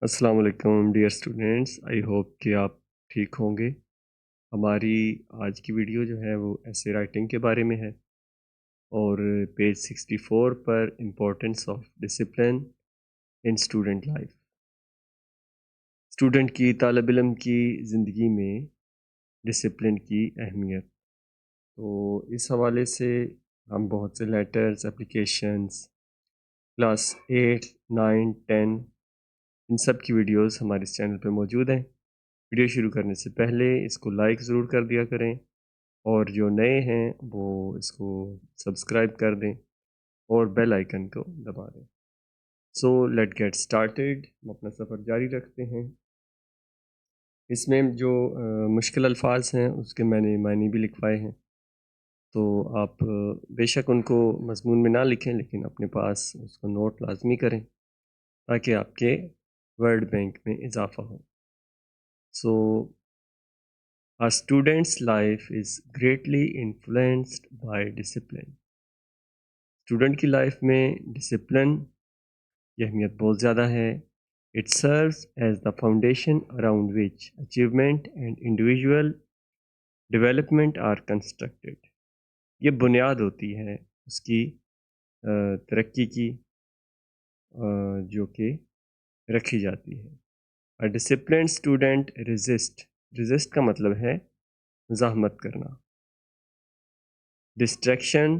अस्सलाम वालेकुम dear students, I hope कि आप ठीक होंगे। हमारी आज की वीडियो जो है वो ऐसे राइटिंग के बारे में है और पेज 64 पर importance of discipline in student life. Student की तालिब इल्म की ज़िंदगी में डिसिप्लिन की अहमियत। तो इस हवाले से हम बहुत से लेटर्स, एप्लीकेशंस, क्लास 8, 9, 10 इन सब की वीडियोस हमारे इस चैनल पे मौजूद हैं। वीडियो शुरू करने से पहले इसको लाइक ज़रूर कर दिया करें और जो नए हैं वो इसको सब्सक्राइब कर दें और बेल आइकन को दबा दें। So let get started. हम अपना सफ़र जारी रखते हैं। इसमें जो मुश्किल अल्फाज हैं उसके मैंने मायने भी लिखवाए हैं, तो आप बेशक उनको मज़मून में ना लिखें लेकिन अपने पास उसको नोट लाजमी करें ताकि आपके वर्ड बैंक में इजाफ़ा हो। So a student's life is greatly influenced by discipline। Student की लाइफ में डिसिप्लिन की अहमियत बहुत ज़्यादा है। It serves as the foundation around which achievement and individual development are constructed. ये बुनियाद होती है उसकी तरक्की की, जो कि रखी जाती है। अ डिसिप्लिन स्टूडेंट रेजिस्ट का मतलब है मुज़ाहमत करना। डिस्ट्रैक्शन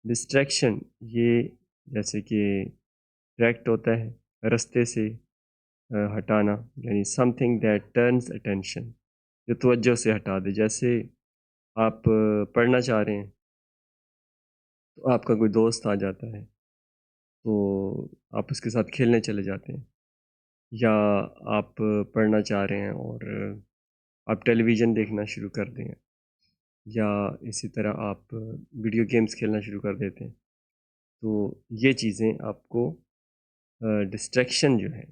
डिस्ट्रैक्शन ये जैसे कि डायरेक्ट होता है रास्ते से हटाना, यानी समथिंग दैट टर्न्स अटेंशन, जो तवज्जो से हटा दे। जैसे आप पढ़ना चाह रहे हैं तो आपका कोई दोस्त आ जाता है, तो आप उसके साथ खेलने चले जाते हैं। या आप पढ़ना चाह रहे हैं और आप टेलीविज़न देखना शुरू कर दें, या इसी तरह आप वीडियो गेम्स खेलना शुरू कर देते हैं। तो ये चीज़ें आपको डिस्ट्रैक्शन जो है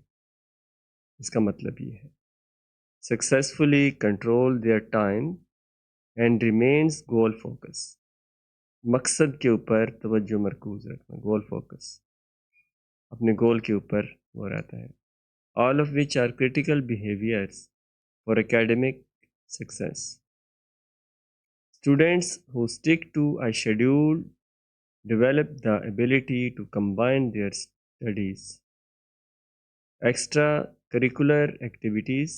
इसका मतलब ये है। Successfully control their time and remains goal focus. मकसद के ऊपर तवज्जो मरकूज़ रखना, गोल फोकस, अपने गोल के ऊपर वो रहता है। All of which are critical behaviours for academic success. Students who stick to a schedule develop the ability to combine their studies, extracurricular activities,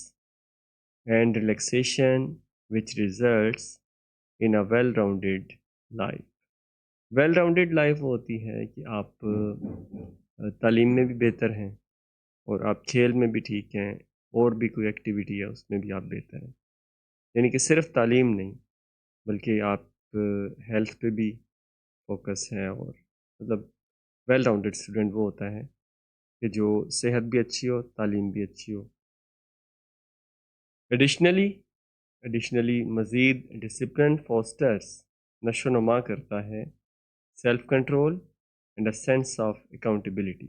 and relaxation, which results in a well-rounded life। Well-rounded life वो होती है कि आप तालीम में भी बेहतर हैं और आप खेल में भी ठीक हैं, और भी कोई एक्टिविटी है उसमें भी आप बेहतर हैं। यानी कि सिर्फ तालीम नहीं, बल्कि आप हेल्थ पे भी फोकस है, और मतलब वेल राउंडेड स्टूडेंट वो होता है कि जो सेहत भी अच्छी हो, तालीम भी अच्छी हो। एडिशनली एडिशनली मज़ीद डिसिप्लिन फोस्टर्स, नशो नुमा करता है self control and a sense of accountability.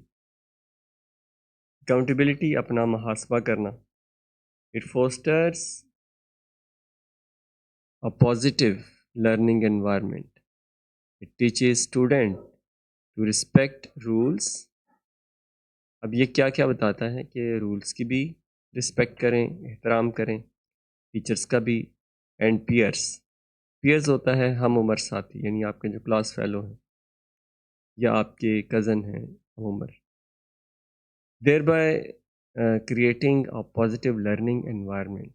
Accountability, अपना मुहासबा करना। It fosters a positive learning environment. It teaches student to respect rules. अब ये क्या क्या बताता है कि रूल्स की भी रिस्पेक्ट करें, एहतराम करें, टीचर्स का भी, एंड पीयर्स। पीयर्स होता है हम उम्र साथी, यानी आपके जो क्लास फेलो हैं या आपके कज़न हैं हम उम्र। Thereby creating a positive learning environment.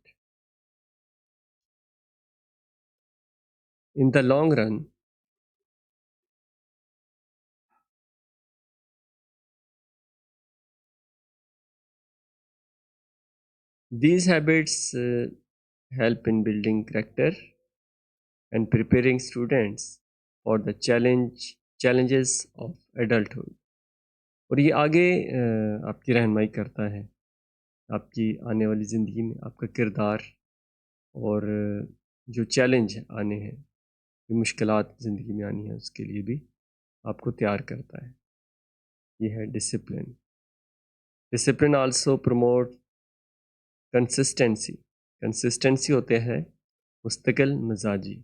In the long run, these habits help in building character and preparing students for the challenges of adulthood। और ये आगे आपकी रहनुमाई करता है आपकी आने वाली ज़िंदगी में, आपका किरदार, और जो चैलेंज आने हैं, जो मुश्किलात ज़िंदगी में आनी है, उसके लिए भी आपको तैयार करता है। ये है discipline. Discipline also promote consistency. Consistency होते हैं मुस्तकिल मिजाजी,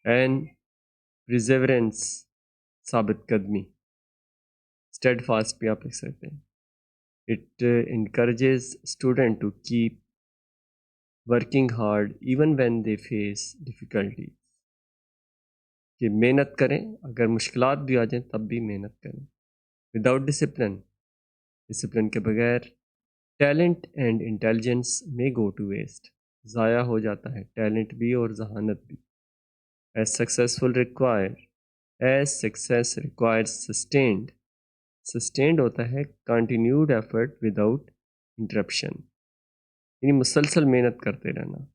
एंड प्रिजर्वेंस, साबित कदमी। स्टेडफास्ट भी आप लिख सकते हैं। It encourages students to keep working hard even when they face difficulties. कि मेहनत करें, अगर मुश्किलात भी आ जाएं तब भी मेहनत करें. विदाउट डिसिप्लिन, डिसिप्लिन के बगैर टैलेंट एंड इंटेलिजेंस में गो टू वेस्ट. ज़ाया हो जाता है टैलेंट भी और जहानत भी. As successful require as success requires sustained. Sustained होता है कंटिन्यूड एफर्ट विदाउट इंटरप्शन, यानी मुसलसल मेहनत करते रहना.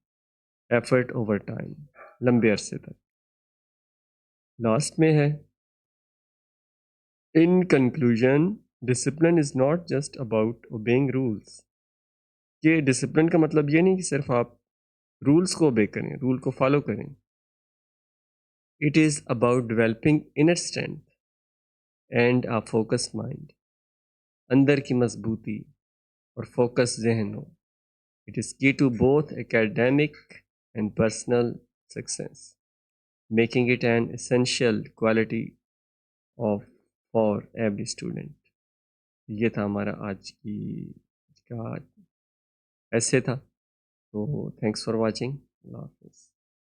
एफर्ट ओवर टाइम, लंबे अरसे तक. लास्ट में है, in conclusion, discipline is not just about obeying rules. कि डिसिप्लिन का मतलब ये नहीं कि सिर्फ आप रूल्स को ओबे करें, रूल को फॉलो करें. It is about developing inner strength and a focus mind. अंदर की मजबूती और फोकस जहन हो. It is key to both academic and personal success, making it an essential quality of for every student. ये था हमारा आज का ऐसे था. तो थैंक्स फॉर वाचिंग. अल्लाह हाफिज़.